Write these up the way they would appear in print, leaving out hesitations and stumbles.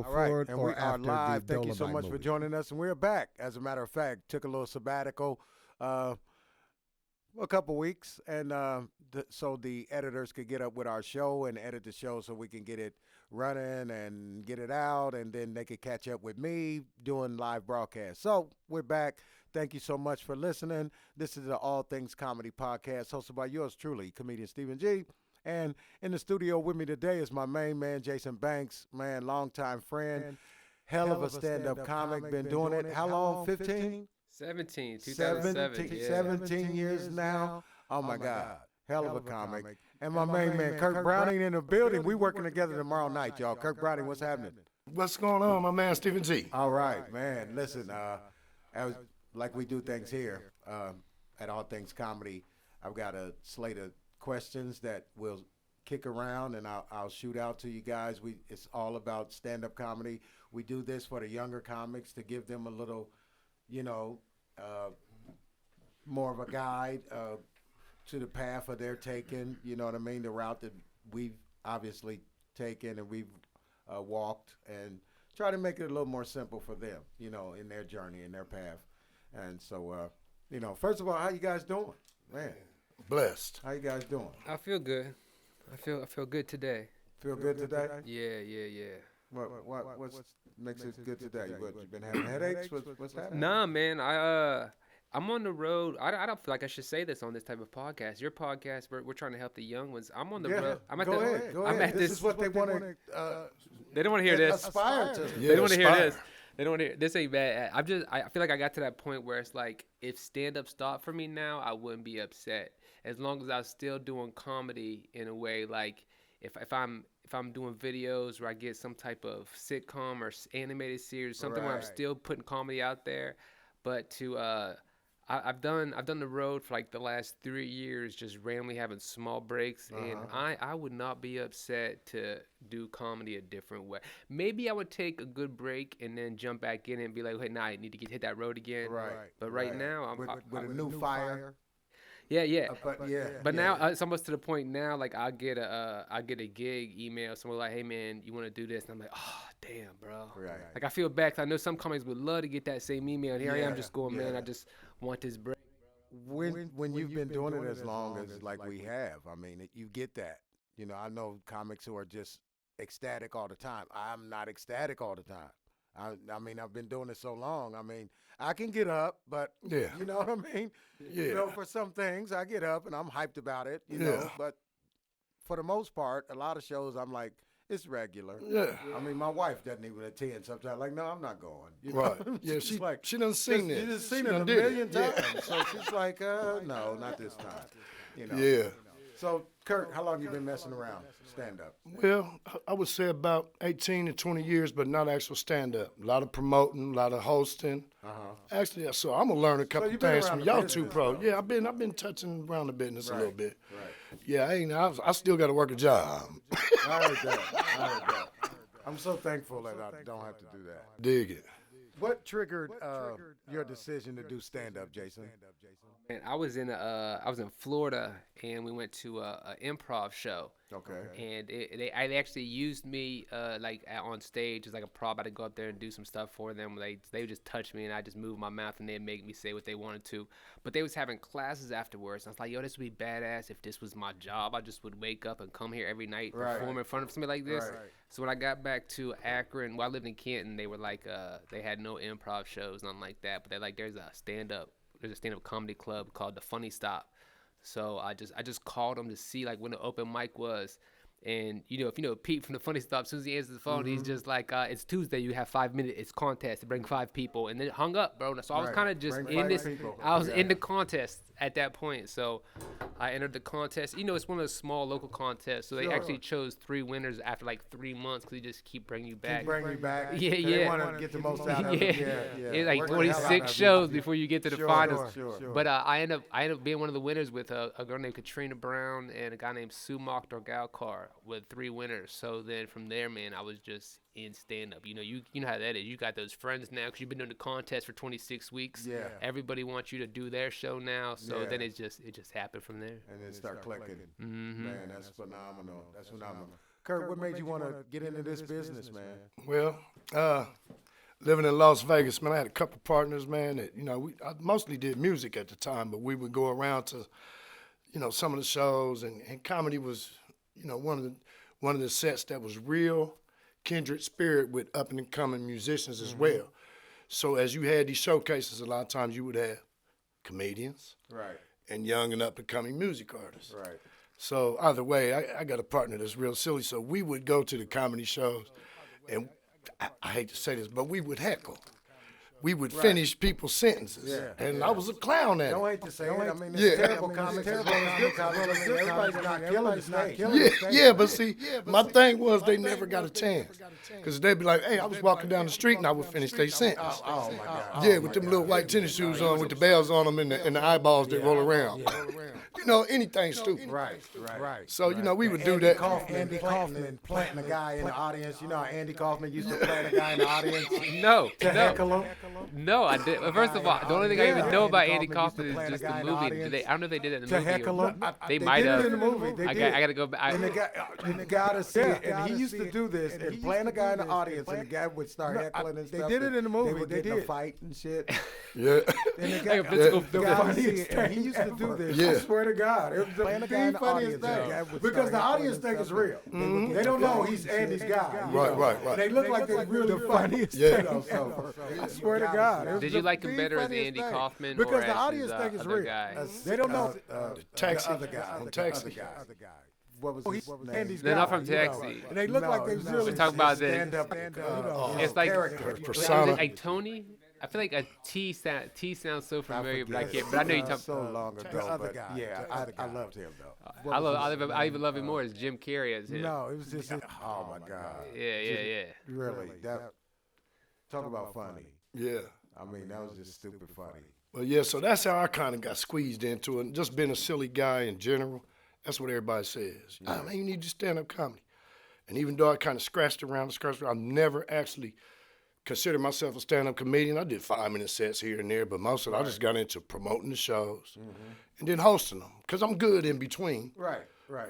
before and or we are after live. the Thank you so Dolomite much for movie? joining us, and we're back. As a matter of fact, took a little sabbatical, a couple weeks, and so the editors could get up with our show and edit the show so we can get it running and get it out, and then they could catch up with me doing live broadcasts. So we're back. Thank you so much for listening. This is the All Things Comedy Podcast hosted by yours truly, comedian Stephen G. And in the studio with me today is my main man, Jason Banks, man, longtime friend, hell of a stand-up comic, been doing it. How long? 15? 2007, yeah. 17 years now. Oh my God. Hell of a comic. And my main man, Kirk Browning, in the building. We working together tomorrow night, y'all. Kirk Browning, what's happening? What's going on, my man, Stephen G? All right, man. Listen, like we do things here at All Things Comedy, I've got a slate of questions that we'll kick around, and I'll shoot out to you guys. It's all about stand-up comedy. We do this for the younger comics to give them a little, more of a guide to the path of their taking, you know what I mean, the route that we've obviously taken and we've walked, and try to make it a little more simple for them, in their journey, in their path. And so, first of all, how you guys doing? Man. Blessed. How you guys doing? I feel good. I feel good today. Feel good today? Yeah. What makes it good today? What, you been having headaches? What's happening? Nah, man. I'm on the road. I don't feel like I should say this on this type of podcast. Your podcast, we're trying to help the young ones. I'm on the road. Go ahead. This is what they want to. They don't want to hear this. Aspire to. They don't want to hear this. They don't want to hear this. Ain't bad. I feel like I got to that point where it's like, if stand-up stopped for me now, I wouldn't be upset. As long as I was still doing comedy in a way, like if I'm doing videos where I get some type of sitcom or animated series, something where I'm still putting comedy out there. But I've done the road for like the last 3 years, just randomly having small breaks, and I would not be upset to do comedy a different way. Maybe I would take a good break and then jump back in and be like, hey, nah, I need to hit that road again. Right. But right now, I'm with a new fire. Yeah. But now it's almost to the point now, like I get a gig email, someone like, hey man, you want to do this? And I'm like, oh damn, bro. Right. Like I feel bad 'cause I know some comics would love to get that same email. And here I am just going, man, I just want this break. When you've been doing it as long as like we have, I mean, you get that. I know comics who are just ecstatic all the time. I'm not ecstatic all the time. I mean, I've been doing it so long. I mean, I can get up, but you know what I mean? Yeah. For some things, I get up and I'm hyped about it, know. But for the most part, a lot of shows, I'm like, it's regular. Yeah. I mean, my wife doesn't even attend sometimes. Like, no, I'm not going. Right. Yeah, she done seen it. She just seen it a million times. So she's like, no, not this time. Yeah. So, Kirk, how long you been messing around stand-up? Well, I would say about 18 to 20 years, but not actual stand-up. A lot of promoting, a lot of hosting. Actually, so I'm gonna learn a couple things from y'all two pros. Yeah, I've been touching around the business a little bit. Right. Yeah, I still got to work a job. I heard that. I'm so thankful that I don't have to do that. Dig it. What triggered your decision to do stand-up, Jason? Man, I was in Florida, and we went to a improv show. Okay. And they actually used me on stage as like a prop. I had to go up there and do some stuff for them. They would just touch me, and I just move my mouth, and they'd make me say what they wanted to. But they was having classes afterwards, and I was like, yo, this would be badass if this was my job. I just would wake up and come here every night, perform in front of somebody like this. Right. So when I got back to Akron, I lived in Canton, they were like, they had no improv shows, nothing like that. But they're like, there's a stand-up comedy club called the Funny Stop. So I just called him to see like when the open mic was. And, if Pete from the Funny Stop, as soon as he answers the phone, he's just like, it's Tuesday, you have 5 minutes, it's contest to bring 5 people. And then it hung up, bro. So I was kind of just in this, I was in the contest at that point. So I entered the contest. It's one of those small local contests. So they actually chose 3 winners after like 3 months because they just keep bringing you back. Yeah. They want to get the most out of it. Yeah. It's like 26 shows before you get to the finals. Sure. But I ended up being one of the winners with a girl named Katrina Brown and a guy named Sumak Dorgalkar with 3 winners. So then from there, man, I was just in stand-up. You know how that is. You got those friends now because you've been doing the contest for 26 weeks. Yeah. Everybody wants you to do their show now. So then it just happened from there. And then start clicking. Mm-hmm. Man, that's phenomenal. Kurt, what made you want to get into this business, man? Well, living in Las Vegas, man, I had a couple partners, man, that, I mostly did music at the time, but we would go around to, some of the shows, and comedy was, one of the sets that was real kindred spirit with up and coming musicians as well. So as you had these showcases, a lot of times you would have comedians Right. and young and up and coming music artists. Right. So either way, I got a partner that's real silly. So we would go to the comedy shows, and I hate to say this, but we would heckle. We would finish people's sentences, and I was a clown at it. Don't hate to say it. I mean, it's terrible comics. Everybody's not killing the Yeah, but see, my thing was they never got a chance. Because they'd be like, hey, I was walking down the street and I would finish their sentence. Oh, my God. Yeah, with them little white tennis shoes on with the bells on them and the eyeballs that roll around. Anything stupid. Right. So, we would do that. Andy Kaufman planting a guy in the audience. You know how Andy Kaufman used to plant a guy in the audience? No, To heckle him? no, I did. First of all, the only thing I even know about Andy Andy Kaufman Kaufman is used just to play the the guy in movie. the I don't know if they did it in the To movie. heckle him? They They might did it have. in the movie. They I did. gotta go back. And the guy to see it, and he used to do this and plant a guy in the audience, and the guy would start heckling and They stuff. did it in the movie. They would They get in a did. fight and shit. Yeah. And the Like a physical the guy would see funniest it, and he thing used to do ever. this. Yeah. I swear to God, it was Playing the a guy in the funniest audience, thing. yeah. Would Because start the heckling audience and think it's stuff. real. They don't know he's Andy's guy. you Right, know? right. They look like they really the funniest Yeah. thing So, I swear to God. It was Did you the like him better as funniest Andy thing. Kaufman Because or the as audience his, think it's other real. guy? They don't know. Taxi. The other guy. On Taxi. The other guy. What was his name? Andy's They're not guy, from you know. Taxi. And they look No, like they no. really We're talking about the. stand-up, It's like character. Persona. Like Tony. I feel like a T sounds so familiar, but I forget. can't. But I know you talk. So long ago, The other but guy. yeah, The other I guy. loved him though. I even love him more as Jim Carrey as him. No, it was just. Oh my God. Yeah. Really? That talk about funny. Yeah. I mean, that was just stupid funny. Well, yeah, so that's how I kind of got squeezed into it. Just being a silly guy in general, that's what everybody says. I mean, you need to stand-up comedy. And even though I kind of scratched around, I've never actually considered myself a stand-up comedian. I did 5-minute sets here and there, but most of it, I just got into promoting the shows and then hosting them because I'm good in between. Right. I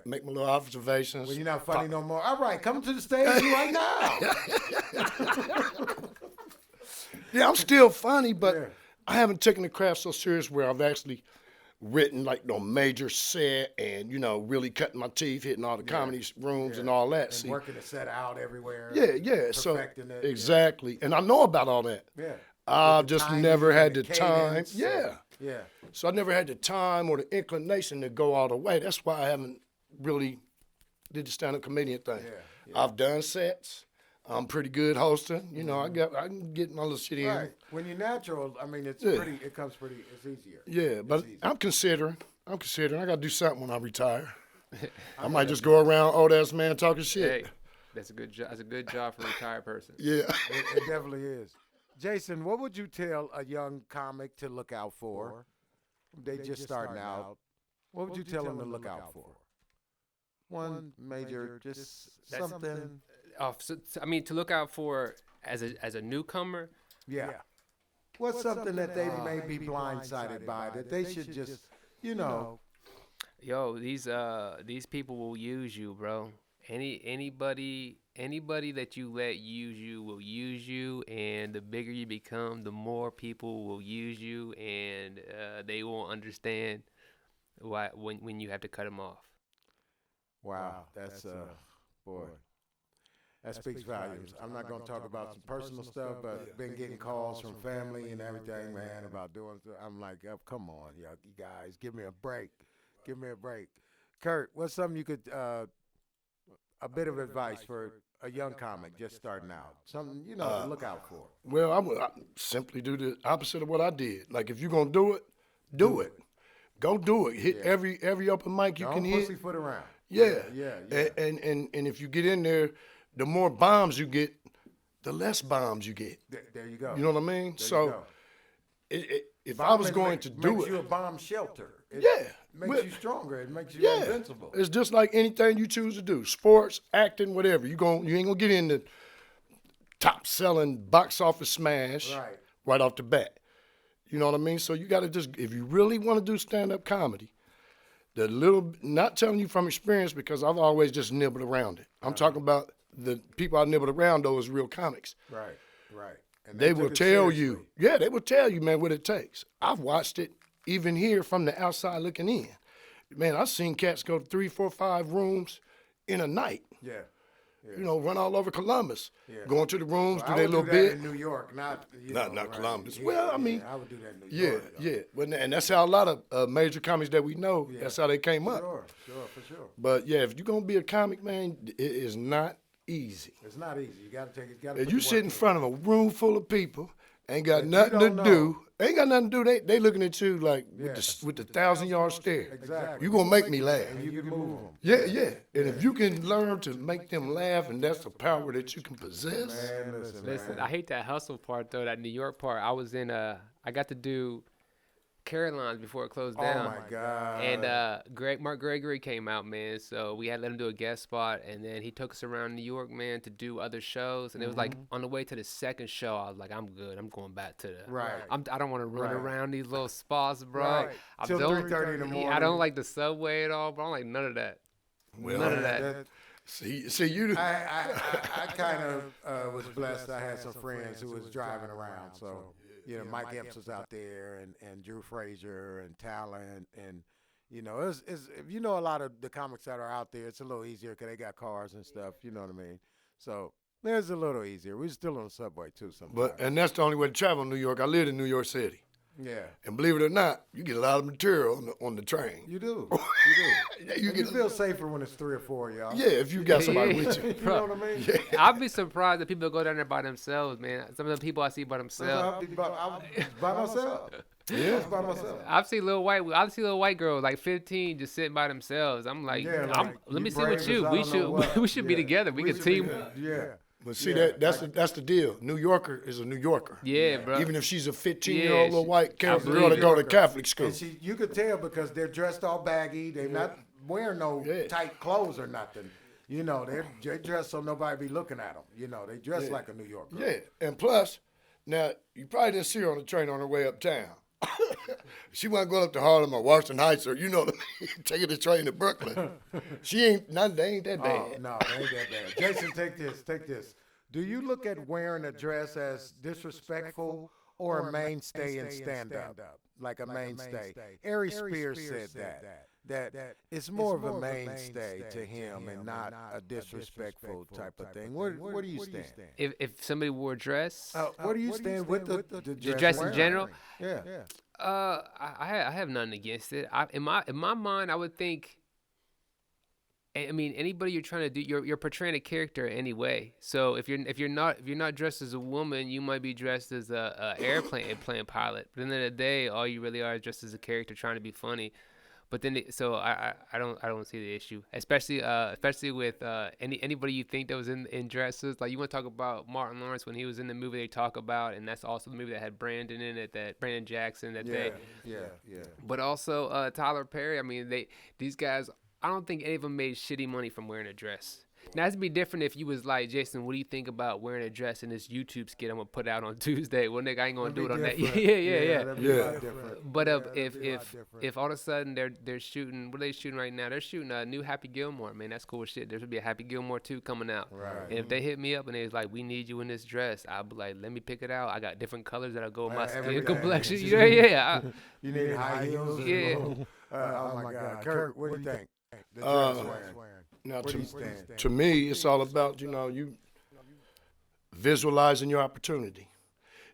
make my little observations. Well, you're not funny no more. All right, come to the stage right now. Yeah, I'm still funny, but Yeah. I haven't taken the craft so serious where I've actually written like no major set and, really cutting my teeth, hitting all the comedy rooms and all that. And See, working the set out everywhere. yeah. So perfecting it, exactly. And I know about all that. Yeah. I've With the just timing never and had the the time. cadence. Yeah. Yeah. So I never had the time or the inclination to go all the way. That's why I haven't really did the stand-up comedian thing. Yeah. I've done sets. I'm pretty good hosting. I can get my little shit in. Right. When you're natural, I mean, it's Yeah. it's easier. Yeah, but easy. I'm considering. I got to do something when I retire. I might just go around old ass man talking shit. Hey, that's a good job. That's a good job for a retired person. Yeah. It definitely is. Jason, what would you tell a young comic to look out for? They just starting out. What would you tell them to look out for? One major, just something. I mean, to look out for as a newcomer. Yeah. What's something that they may be blindsided by that they should just, Yo, these people will use you, bro. Anybody that you let use you will use you, and the bigger you become, the more people will use you, and they won't understand why when you have to cut them off. Wow, that's boy. That speaks volumes. I'm not going to talk about some personal stuff, but been getting calls from family and everything, man, about doing stuff. I'm like, oh, come on, you guys, give me a break. Give me a break. Kurt, what's something you could, a bit of advice for a young comic just starting out? Something, to look out for. Well, I simply do the opposite of what I did. Like, if you're going to do it, do it. Go do it. Hit every open mic you can Don't hit. pussyfoot around. Yeah. Yeah. And if you get in there, the more bombs you get, the less bombs you get. There you go. You know what I mean? There you So go. if I was going to do makes it, you a bomb shelter. It Yeah. makes Well, you stronger. It makes you yeah, invincible. it's just like anything you choose to do, sports, acting, whatever. You ain't gonna get in the top selling box office smash right off the bat. You know what I mean? So you got to just, if you really want to do stand up comedy, the little, not telling you from experience because I've always just nibbled around it. I'm talking about the people I nibbled around, those real comics. Right, right. And They took will it tell seriously. you, yeah, they will tell you, man, what it takes. I've watched it even here from the outside looking in. Man, I've seen cats go to 3, 4, 5 rooms in a night. Yeah. You know, run all over Columbus, Yeah. go into the rooms, Well, do I their would little do that bit. in New York, not Not right. Columbus. Yeah, Well, I mean, I would do that in New Yeah, York. though. yeah. But, and that's how a lot of major comics that we know, that's how they came up. Sure, for sure. But yeah, if you're going to be a comic, man, it is not easy. It's not easy. You got to take it. You got to. If you sit in front of a room full of people, ain't got That you nothing to don't do. Ain't got nothing to do. They looking at you like Yes. with the 1,000-yard stare. Exactly. You gonna make me laugh. And you can move them. Yeah, yeah. And if you can learn to make them laugh, and that's the power that you can possess. Man, Listen, I hate that hustle part though. That New York part. I was in. I got to do Caroline's before it closed down. Oh my God. And Mark Gregory came out, man. So we had let him do a guest spot, and then he took us around New York, man, to do other shows. And it was like on the way to the second show, I was like, I'm good. I'm going back to the. Right. I don't want to run Right. around these little spots, bro. Right. I Till don't- 3:30 in the Yeah, I morning. don't like the subway at all, bro. I don't like none of that. Well, None of that. See you. I kind of was blessed. I had some friends who was driving around. So, you know, Mike Epps was out there and Drew Frazier and Talent. And, you know, it's if you know a lot of the comics that are out there, it's a little easier because they got cars and stuff. You know what I mean? So it's a little easier. We're still on the subway, too, sometimes. And that's the only way to travel in New York. I lived in New York City. Yeah. And believe it or not, you get a lot of material on the train. You do. You You feel safer when it's 3 or 4, y'all. Yeah, if you got somebody with you. You know what I mean? I'd be surprised that people go down there by themselves, man. Some of the people I see by themselves. I'll be by myself. Yeah. By myself. I've seen little white girls like 15 just sitting by themselves. I'm like, Yeah, like, let me you sit with brave you. as I We don't know should what. we should be Yeah. together. We could should team. be- Yeah. But see, Yeah. that's the deal. New Yorker is a New Yorker. Yeah, bro. Even if she's a 15-year-old little white Catholic believe girl that it. go to Catholic school. And you could tell because they're dressed all baggy. They're not wearing no tight clothes or nothing. You know, they're dressed so nobody be looking at them. You know, they dress like a New Yorker. Yeah, and plus, now, you probably didn't see her on the train on her way uptown. She wasn't going up to Harlem or Washington Heights or, you know what I mean, taking the train to Brooklyn. They ain't that bad. Oh, no, it ain't that bad. Jason, take this. Do you look at wearing a dress as disrespectful or a mainstay in stand-up? Like a mainstay. Ari Spears said that it's more of a mainstay to him and not a disrespectful type of thing. Where do you stand? If somebody wore a dress, Where do you stand with the dress in general, Yeah. I have nothing against it. In my mind, I would think. I mean, anybody you're trying to do, you're portraying a character anyway. So if you're not dressed as a woman, you might be dressed as a airplane pilot. But at the end of the day, all you really are is dressed as a character trying to be funny. But then, I don't see the issue, especially with anybody you think that was in dresses. Like you want to talk about Martin Lawrence when he was in the movie they talk about, and that's also the movie that had Brandon in it, that Brandon Jackson Yeah. But also Tyler Perry. I mean, these guys. I don't think any of them made shitty money from wearing a dress. Now, it'd be different if you was like, Jason, what do you think about wearing a dress in this YouTube skit I'm going to put out on Tuesday? Well, nigga, I ain't going to do it on that. Yeah. That'd be a lot different. But That'd be a lot different. if all of a sudden they're shooting, what are they shooting right now? They're shooting a new Happy Gilmore, man. That's cool shit. There should be a Happy Gilmore 2 coming out. Right. And if they hit me up and they's like, we need you in this dress, I'll be like, let me pick it out. I got different colors that'll go with my skin everything. complexion. It's Yeah. You need high heels. and Yeah. little- oh my God, Kurt, what do you think? The dress wearing. Now, Where do you stand? to me, it's all about, you visualizing your opportunity.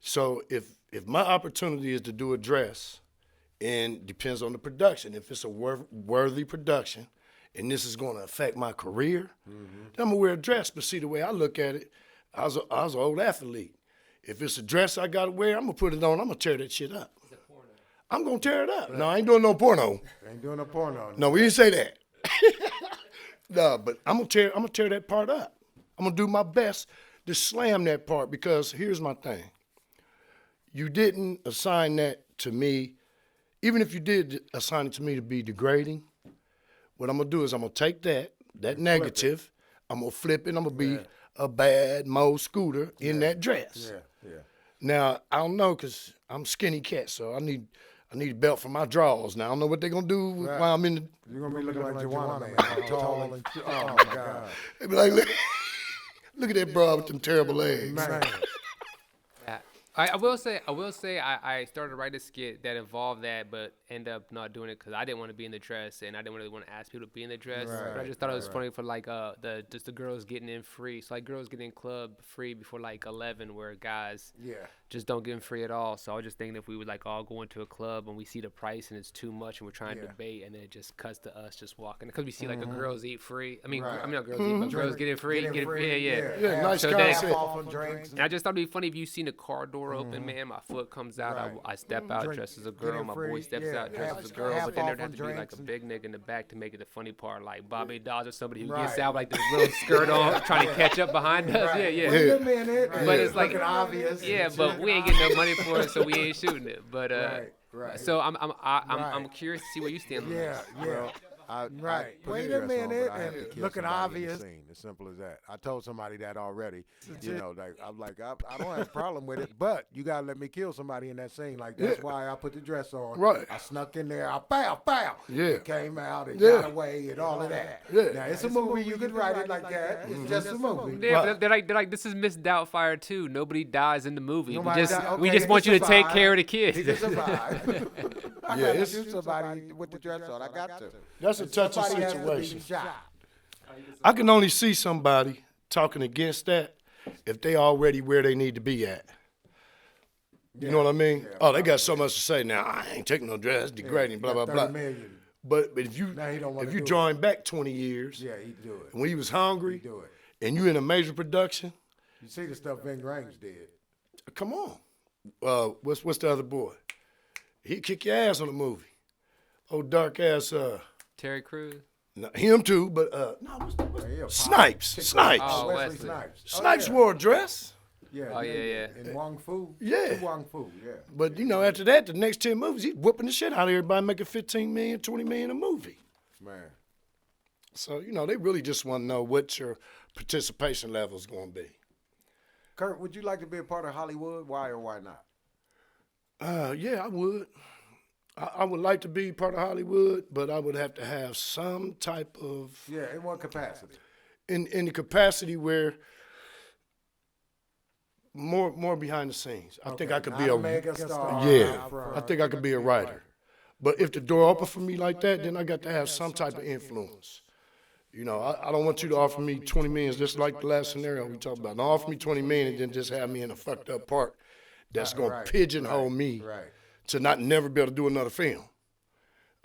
So if my opportunity is to do a dress, and depends on the production, if it's a worthy production, and this is going to affect my career, then I'm going to wear a dress. But see, the way I look at it, I was an old athlete. If it's a dress I got to wear, I'm going to put it on. I'm going to tear that shit up. I'm going to tear it up. No, I ain't doing no porno. Ain't doing a porno. No, we didn't say that. No, but I'm gonna tear that part up. I'm gonna do my best to slam that part because here's my thing. You didn't assign that to me. Even if you did assign it to me to be degrading, what I'm gonna do is I'm gonna take that negative, I'm gonna flip it, I'm gonna be a bad Mo Scooter in that dress. Yeah. Now, I don't know because I'm skinny cat, so I I need a belt for my drawers. Now I don't know what they're gonna do while I'm in the. You're gonna be looking like Juana, man. All tall and oh my God. They be like, look at that broad with them terrible legs. Man. I will say I started to write a skit that involved that, but end up not doing it because I didn't want to be in the dress and I didn't really want to ask people to be in the dress. But I just thought it was funny for like the girls getting in free. So like girls getting in club free before like 11, where guys just don't get in free at all. So I was just thinking if we would like all go into a club and we see the price and it's too much and we're trying to debate, and then it just cuts to us just walking because we see like the girls eat free. I mean not girls eat, but girls get in free. Yeah, nice so concept. And I just thought it'd be funny if you seen a car door open, man. My foot comes out. I step out dressed as a girl. My boy steps out dressed as a girl. But then there'd have to be like a big nigga in the back to make it the funny part, like Bobby Dodge or somebody who gets out like this little skirt on, trying to catch up behind us. Yeah. Wait a minute. But it's like obvious. Yeah, but we ain't getting no money for it, so we ain't shooting it. But so I'm curious to see where you stand on this. Yeah. Wait a minute. And looking obvious. As simple as that. I told somebody that already. You know, like I'm like I don't have a problem with it, but you gotta let me kill somebody in that scene. Like that's why I put the dress on. Right. I snuck in there. I pow. Yeah. It came out and got away and all of that. Yeah. Now it's a movie. You could write it like that. It's just a movie. Yeah, but they're like this is Miss Doubtfire too. Nobody dies in the movie. Nobody We died. just want you to take care of the kids. He can survive. I gotta shoot somebody with the dress on. I got to. That's a touchy Somebody has to be situation. shot. I can only see somebody talking against that if they already where they need to be at. You know what I mean? Oh, they got so much to say now. I ain't taking no dress, degrading, blah blah blah. But if you drawing back 20 years, he'd do it. when he was hungry, He'd do it. and you in a major production, You see the stuff Ving Rhames did. come on. What's the other boy? He kick your ass on the movie. Oh, dark ass. Terry Crews. No, him too, but Snipes. Oh, Wesley Wesley. Snipes. Snipes wore a dress. Oh, yeah. And Wong Fu. Yeah. Wong Fu, yeah. But you know, after that, the next 10 movies, he's whooping the shit out of everybody, making 15 million, 20 million a movie. Man. So, you know, they really just want to know what your participation level is going to be. Kurt, would you like to be a part of Hollywood? Why or why not? Yeah, I would. I would like to be part of Hollywood, but I would have to have some type of Yeah, in what capacity? in the capacity where more behind the scenes. I think I could be a mega star. yeah. I think I could be a writer. But if the door open for me like that, then I got to have some type of influence. You know, I don't want you to offer me 20 million, just like the last scenario we talked about. Don't offer me 20 million and then just have me in a fucked up part that's going to pigeonhole me to not never be able to do another film.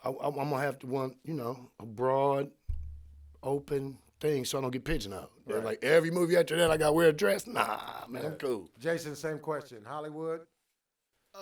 I'm going to have to want, you know, a broad, open thing so I don't get pigeonholed. Like every movie after that, I got to wear a dress. Nah, man, I'm cool. Jason, same question. Hollywood?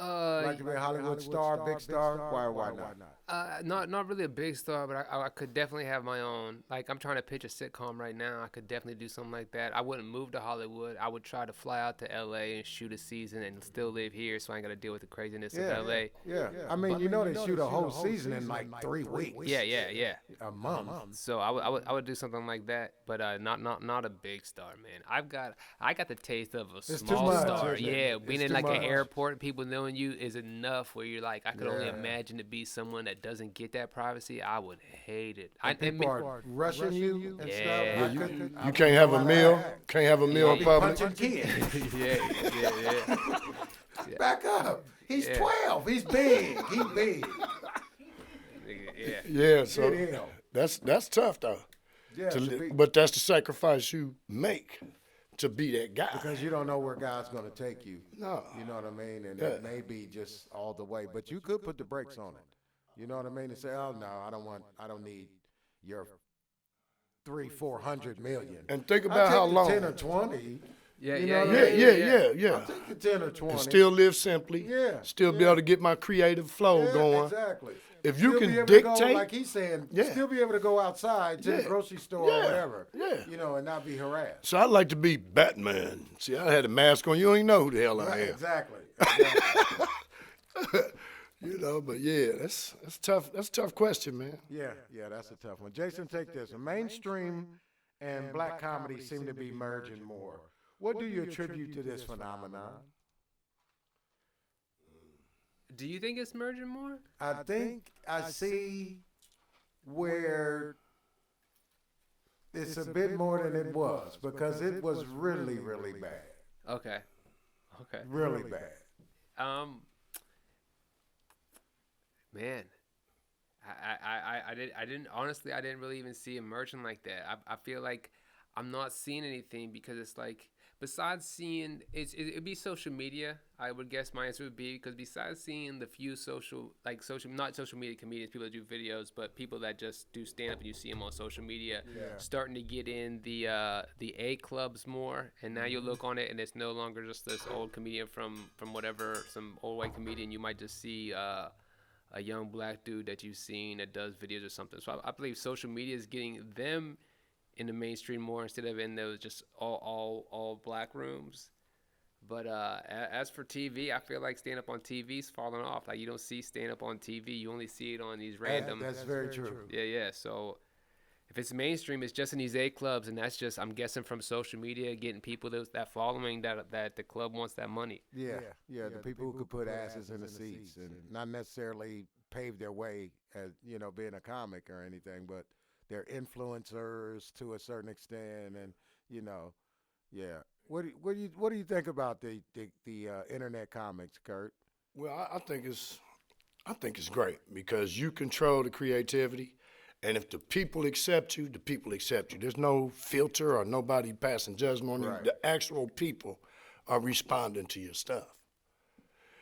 Like to be a Hollywood star, big star? Why or why not? Not really a big star, but I could definitely have my own. Like I'm trying to pitch a sitcom right now. I could definitely do something like that. I wouldn't move to Hollywood. I would try to fly out to LA and shoot a season and still live here, so I ain't got to deal with the craziness of LA. Yeah. I mean, you know they shoot a whole season in like 3 weeks. Yeah. A month. So I would do something like that, but not a big star, man. I got the taste of a small much, star. isn't it? Yeah, It's being in too like an much. airport, people knowing you is enough. Where you're like, I could only imagine to be someone that doesn't get that privacy. I would hate it. People are rushing you and Yeah. stuff. You can't have a meal. Can't have a meal in public. Punching kids. yeah. Back up. He's 12. He's big. He's big. Yeah. Yeah, so Get him. that's tough though. Yeah, But that's the sacrifice you make to be that guy. because you don't know where God's going to take you. No. You know what I mean? And it may be just all the way. But you could put the brakes on it. You know what I mean? And say, oh, no, I don't need your 300-400 million. And think I'll about take how the long. 10 or 20. Yeah, You yeah, know what I yeah, mean? Yeah. I'll take the 10 or 20. And still live simply. Yeah. Still be able to get my creative flow Yeah, going. Exactly. If you Still can be able to go, dictate, like he's saying, Yeah. still be able to go outside to the Yeah. grocery store or Yeah. whatever. Yeah. You know, and not be harassed. So I'd like to be Batman. See, I had a mask on. You don't even know who the hell I Right, am. exactly. You know, but yeah, that's tough. That's a tough question, man. Yeah, that's a tough one. Jason, take this. Mainstream and black comedy seem to be merging more. What do you attribute to this phenomenon? Do you think it's merging more? I think I see where it's a bit more than it was because it was really, really bad. Okay. Really bad. Man, I didn't honestly, I didn't really even see it merging like that. I feel like I'm not seeing anything because it's like, besides seeing, it'd be social media. I would guess my answer would be, because besides seeing the few not social media comedians, people that do videos, but people that just do stand up and you see them on social media, starting to get in the A clubs more. And now you look on it and it's no longer just this old comedian from whatever, some old white comedian. You might just see a young black dude that you've seen that does videos or something. So I believe social media is getting them in the mainstream more instead of in those just all black rooms. But as for TV, I feel like stand up on TV is falling off. Like, you don't see stand up on TV. You only see it on these random. That's very true. Yeah. So if it's mainstream, it's just in these A clubs, and that's just, I'm guessing, from social media, getting people that following that the club wants that money. Yeah. The people who could put asses in the seats and not necessarily pave their way as, being a comic or anything, but they're influencers to a certain extent, and yeah. What do you think about the internet comics, Kurt? Well, I think it's great because you control the creativity, and if the people accept you, the people accept you. There's no filter or nobody passing judgment on you. Right. The actual people are responding to your stuff.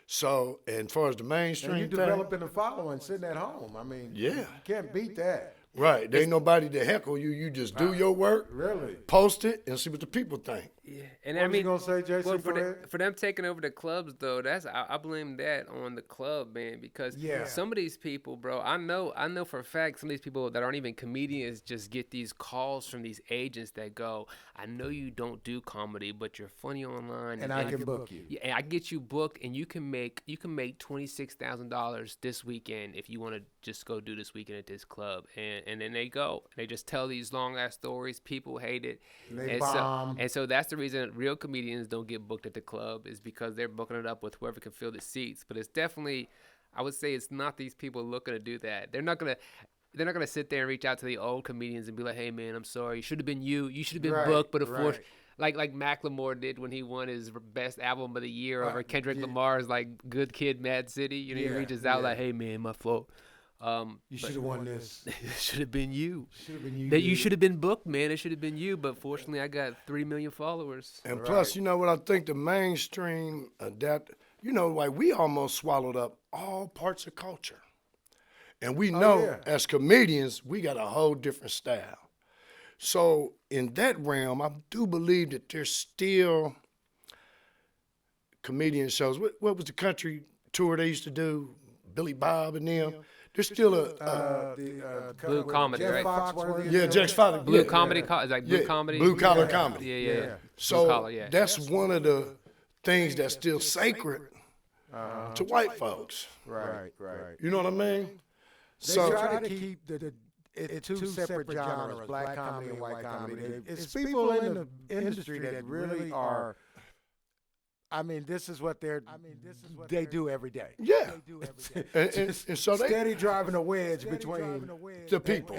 So, and as far as the mainstream And you thing, developing a following sitting at home. I mean, Yeah. you can't beat that. right? There ain't nobody to heckle you. You just do your work, Really? post it, and see what the people think. Yeah, and What I was you mean, gonna say, Jason? well, Go ahead. for them taking over the clubs though, I blame that on the club, man, because Yeah. some of these people, bro, I know for a fact some of these people that aren't even comedians just get these calls from these agents that go, I know you don't do comedy, but you're funny online, And I can book you. Yeah, and I get you booked, and you can make $26,000 this weekend if you want to just go do this weekend at this club, and then they go, they just tell these long ass stories. People hate it, They and bomb. so that's the reason real comedians don't get booked at the club, is because they're booking it up with whoever can fill the seats. But it's definitely, I would say, it's not these people looking to do that. They're not gonna sit there and reach out to the old comedians and be like, hey man, I'm sorry, you should have been Right, booked, but of course, right. like Macklemore did when he won his best album of the year over Right, Kendrick yeah. Lamar's like Good Kid, Mad City. He Yeah, reaches out yeah. like, hey man, my fault. You should have won this. It should have been you. Should have been you. That you dude. should have been booked, man. It should have been you. But fortunately, I got 3 million followers. And plus, you know what I think the mainstream adapt, like we almost swallowed up all parts of culture. And we know yeah. as comedians, we got a whole different style. So in that realm, I do believe that there's still comedian shows. What was the country tour they used to do? Billy Bob and them. There's still Blue comedy, Jeff right? Foxworthy. yeah, Jack's father. Blue yeah. comedy, it's like blue Yeah, comedy. blue collar comedy. Yeah. So Blue collar, yeah. that's one of the things that's still sacred to white folks. Right. You know what I mean? They So try to keep it's two separate genres, black comedy and white comedy. It's people in the industry that really are. I mean, this is what they do every day. yeah, and so they Steady driving a wedge between the people.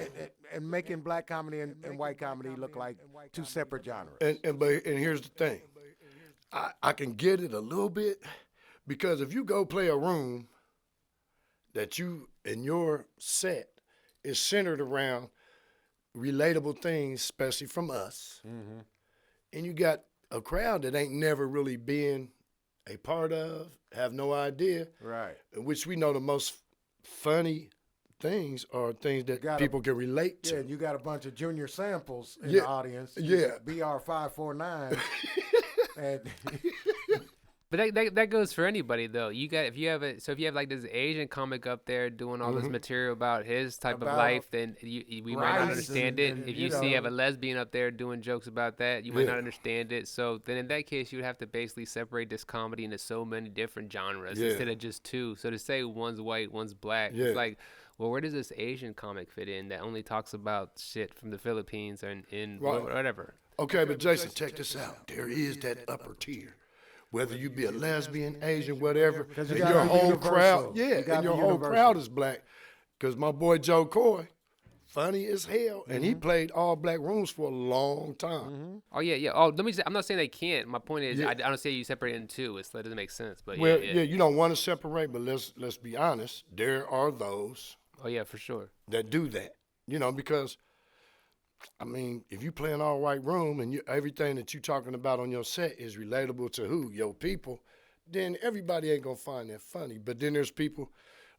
and making black comedy and white comedy look like two separate genres. And here's the thing, I can get it a little bit because if you go play a room that you and your set is centered around relatable things, especially from us, and you got a crowd that ain't never really been a part of, have no idea, Right. which we know the most funny things are things that gotta- people can relate Yeah, to. and you got a bunch of junior samples in Yeah, the audience. yeah. BR549. and But that goes for anybody though. If you have like this Asian comic up there doing all this material about his type of About life, then we might not rice understand and- it. If you you have know. a lesbian up there doing jokes about that, you might Yeah. not understand it. So then in that case, you would have to basically separate this comedy into so many different genres Yeah. instead of just two. So to say one's white, one's black, Yeah. it's like, well, where does this Asian comic fit in that only talks about shit from the Philippines and in Right. whatever? Okay, but Jason, check this out. There is that upper tier whether you be a lesbian, Asian, whatever, you and gotta your be whole universal. crowd, You gotta and your be whole universal. crowd is black. Because my boy Joe Coy, funny as hell, and he played all black rooms for a long time. Oh yeah, yeah. Oh, let me. I'm not saying they can't. My point is, Yeah. I don't say you separate it in two. That doesn't make sense. But Well, yeah. you don't want to separate, but let's be honest. There are those Oh yeah, for sure. that do that. Because I mean, if you play an all white room and everything that you talking about on your set is relatable to who? Your people, then everybody ain't gonna find that funny. But then there's people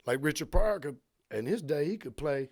like Richard Parker, in his day he could play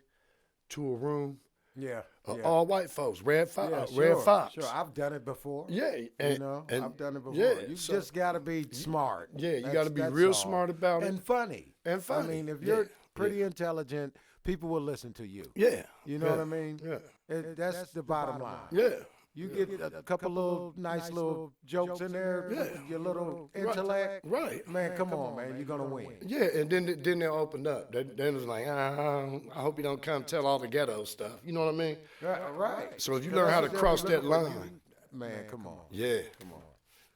to a room Yeah. all white folks, Red Fox. Sure, I've done it before. Yeah, and I've done it before. yeah, you so- just got to be smart. Yeah, you That's- got to be that's real all. smart about it. And funny. And funny. I mean, if Yeah, you're pretty intelligent, people will listen to you. Yeah. You know yeah, what I mean? Yeah. That's the bottom line. Yeah. You get a couple little nice little jokes in there, Yeah. your little intellect. Right. Man, come on, man. You're going to win. Yeah, and then they opened up. Then it's like, I hope you don't come tell all the ghetto stuff. You know what I mean? Right. So if you learn how to cross that line, Man, come on. yeah, come on,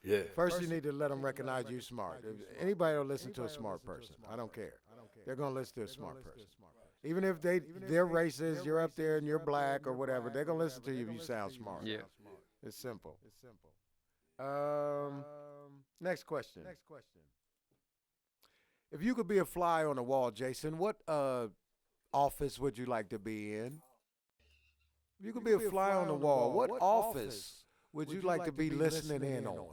yeah, First, you need to let them recognize you smart. If anybody will listen to a smart person. I don't care. They're going to listen to a smart person. Even if they're racist, you're up there and you're black or whatever, they're going to listen to you if you sound smart. Yeah. It's simple. Next question. If you could be a fly on the wall, Jason, what office would you like to be in? If you could be a fly on the wall, what office would you like to be listening in on?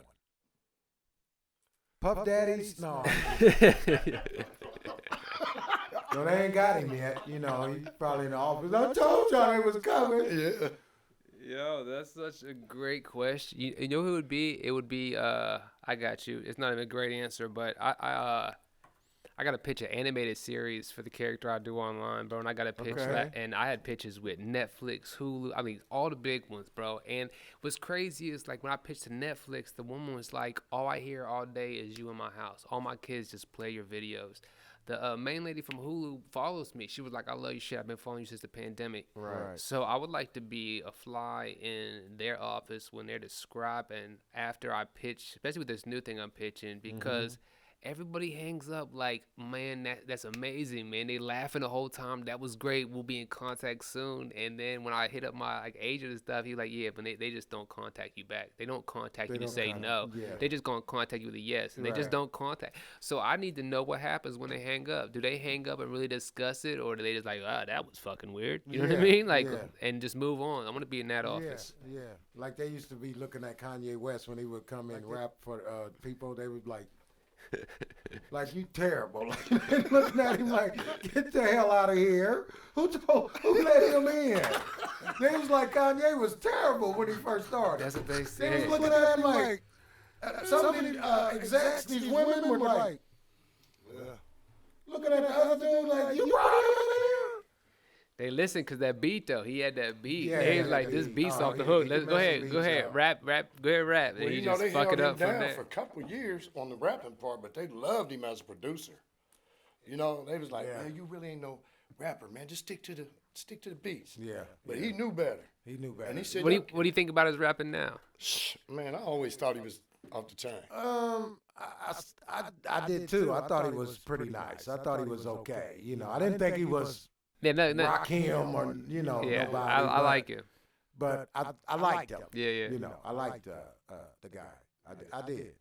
Puff Daddies? No. No, they ain't got him yet. He's probably in the office. I told y'all it was coming. yeah. Yo, that's such a great question. You know who it would be? It would be I got you. It's not even a great answer, but I got to pitch an animated series for the character I do online, bro. And I got to pitch that. And I had pitches with Netflix, Hulu. I mean, all the big ones, bro. And what's crazy is, like, when I pitched to Netflix, the woman was like, all I hear all day is you in my house. All my kids just play your videos. The main lady from Hulu follows me. She was like, I love you, shit. I've been following you since the pandemic. Right. So I would like to be a fly in their office when they're describing after I pitch, especially with this new thing I'm pitching, because everybody hangs up like, man, that's amazing, man. They laughing the whole time. That was great. We'll be in contact soon. And then when I hit up my agent and stuff, he's like, yeah, but they just don't contact you back. They don't contact you to say no. Yeah. They just gonna contact you with a yes, and they just don't contact. So I need to know what happens when they hang up. Do they hang up and really discuss it, or do they just like, that was fucking weird? You know what I mean? Like, and just move on. I want to be in that office. Yeah. Like they used to be looking at Kanye West when he would come in and rap for people. They would like you terrible. Like, looking at him like, get the hell out of here. Who let him in? They was like, Kanye was terrible when he first started. That's what they They said. was looking at him like, some of these execs, these women were like, looking at the other dude like, you brought him in here? They listen because that beat though. He had that beat. Yeah, They he was had like, that this beat. beat's Oh, off the he hook. Go messed the ahead, beats rap, go ahead, rap. And Well, he you know, just they fuck held it him up from down there. for a couple of years on the rapping part, but they loved him as a producer. They was like, man, you really ain't no rapper, man. Just stick to the beats. Yeah. But he knew better. He knew better. And he said, What do you think about his rapping now? man, I always thought he was off the chain. I did too. I thought he was pretty nice. I thought he was okay. I didn't think he was Yeah, no. Rakim or Yeah, nobody. I like him. But I liked him. Yeah. I liked the guy. I did.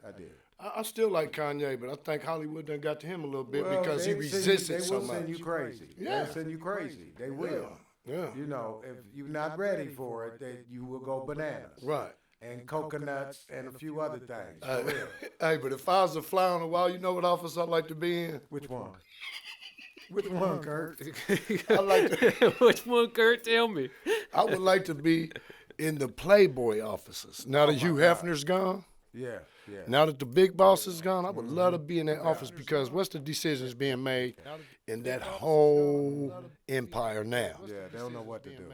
I still like Kanye, but I think Hollywood done got to him a little bit Well, because he they resisted so will much. send you crazy. Yeah. They'll send you crazy. They will. Yeah. If you're not ready for it, you will go bananas. Right. And coconuts and a few other things. For real. Hey, but if I was a fly on the wall, you know what office I'd like to be in? Which one? Which one, Kurt? I like to, Which one, Kurt? Tell me. I would like to be in the Playboy offices. Now that Hugh Hefner's gone, Yeah. now that the big boss is gone, I would love to be in that office because what's the decisions being made in that whole empire now? Yeah, they don't know what to do.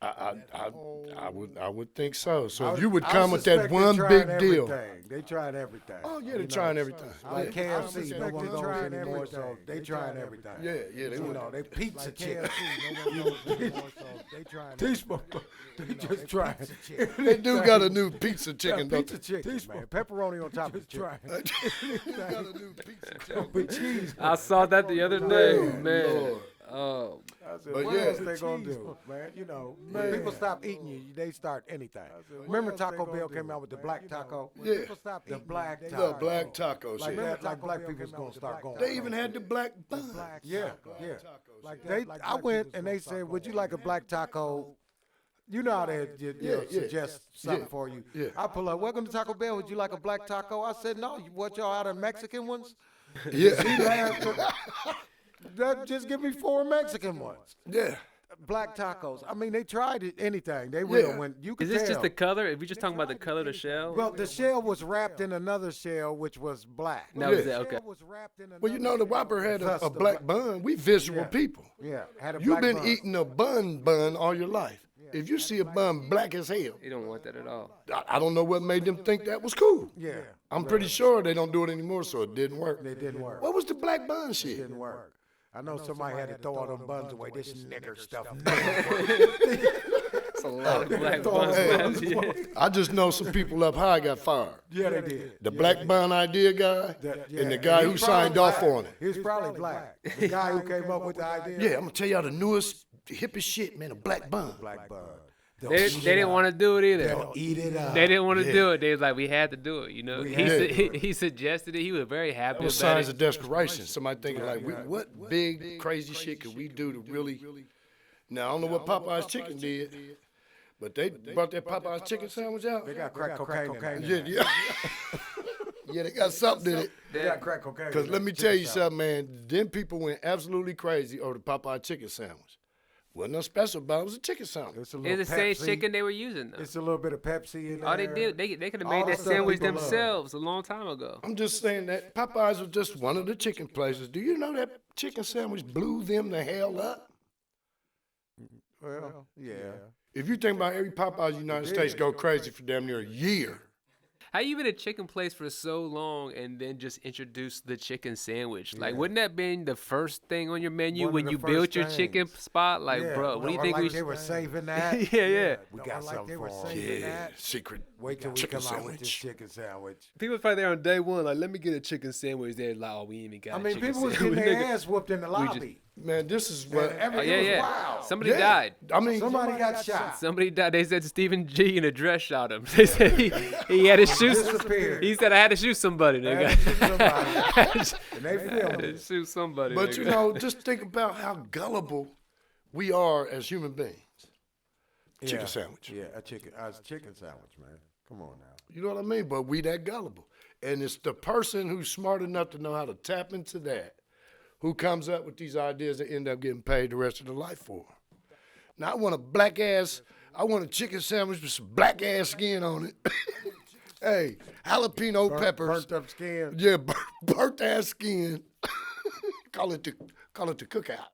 I would think so. So if you would I come with that suspect they one trying big deal. everything. They trying everything. Oh yeah, they're trying everything. Like KFC, no I one suspect goes they anymore, so they trying everything. Yeah, they You would. know, they pizza chicken. They just trying. They do got a new pizza chicken, don't Pizza they? chicken, man. Pepperoni on top of the chicken. Got a new pizza chicken. I saw that the other day, man. Lord. Oh, I said, But what yeah. else they gonna do, man? You know, when people stop eating you, they start anything. Remember Taco Bell came out with the black taco? Yeah. People stopped the black The taco. black taco Like shit. that, like black people's gonna start going. They even had the black bun. Yeah. I went and they said, "Would you like a black taco?" You know how they suggest something for you. Yeah. I pull up. Welcome to Taco Bell. Would you like a black taco? I said, "No. What y'all out of Mexican ones?" Yeah. He laughed. Just give me 4 Mexican ones. Yeah. Black tacos. I mean, they tried it, anything. They will. Yeah. When you can is this just tell. the color? If we just talking about the color of the shell? Well, the shell was wrapped in another shell, which was black. That was it, The okay. shell was wrapped in Well, you know, the Whopper had Thus a the black bun. We visual Yeah. people. Yeah, had a You've black been bun. eating a bun all your life. If you see a bun black as hell, You don't want that at all. I don't know what made them think that was cool. Yeah, I'm pretty sure they don't do it anymore, so it didn't work. it didn't work. What was the black bun shit? Didn't work. I know somebody had to throw all them buns away. This nigger stuff. It's a lot of black buns. left, yeah. I just know some people up high got fired. Yeah, they did. The black bun idea guy and the guy who signed off on it. He was probably black. The guy who came up with the idea. Yeah, I'm gonna tell y'all the newest, hippest shit, man. A black bun. Black bun. They didn't want to do it either. They'll eat it up. They didn't want to do it. They was like, we had to do it. You know, We he, had su- to he suggested it. He was very happy That was about signs it. of desperation. Somebody thinking like, what big crazy shit could we do to really? Now I don't know what Popeye's chicken did, but they brought that Popeye's chicken sandwich out. They got crack cocaine in Yeah, it. yeah. Yeah, they got something in it. They got crack cocaine. Because in let it. me tell you something, man. Them people went absolutely crazy over the Popeye chicken sandwich. Wasn't nothing special about it. It was a chicken sandwich. It's a It's little the same Pepsi. chicken they were using, though. It's a little bit of Pepsi in there. All they did, they could have All made the that stuff sandwich people love. themselves a long time ago. I'm just saying that Popeyes was just one of the chicken places. Do you know that chicken sandwich blew them the hell up? Well, yeah. If you think about every Popeyes in the United States go crazy for damn near a year. How you been a chicken place for so long and then just introduce the chicken sandwich? Like, wouldn't that been the first thing on your menu One of when the you first built your things. chicken spot? Like, Yeah, bro, what do you or think like we they should? were saving that? Yeah. We got like something they were for 'em. saving Yeah, that. secret Wait till we chicken come out with this sandwich. chicken sandwich. People probably there on day one, like, let me get a chicken sandwich. They're like, oh, we ain't even got I a mean, chicken people was sandwich. getting their Nigga. ass whooped in the lobby. Man, this is what. And Oh, everything yeah. was wild. Somebody Yeah. died. I mean, Somebody got shot. Somebody died. They said Stephen G in a dress shot him. They said he had to shoot. Disappeared. He said I had to shoot somebody. They Nigga. had to shoot somebody. And they I filmed had to it. shoot somebody. but nigga. you know, just think about how gullible we are as human beings. Chicken Yeah. sandwich. Yeah, a chicken sandwich, man. Come on now. You know what I mean? But we that gullible. And it's the person who's smart enough to know how to tap into that who comes up with these ideas that end up getting paid the rest of their life for. Now, I want a chicken sandwich with some black ass skin on it. Hey, jalapeno peppers. Burnt up skin. Yeah, burnt ass skin. Call it the cookout.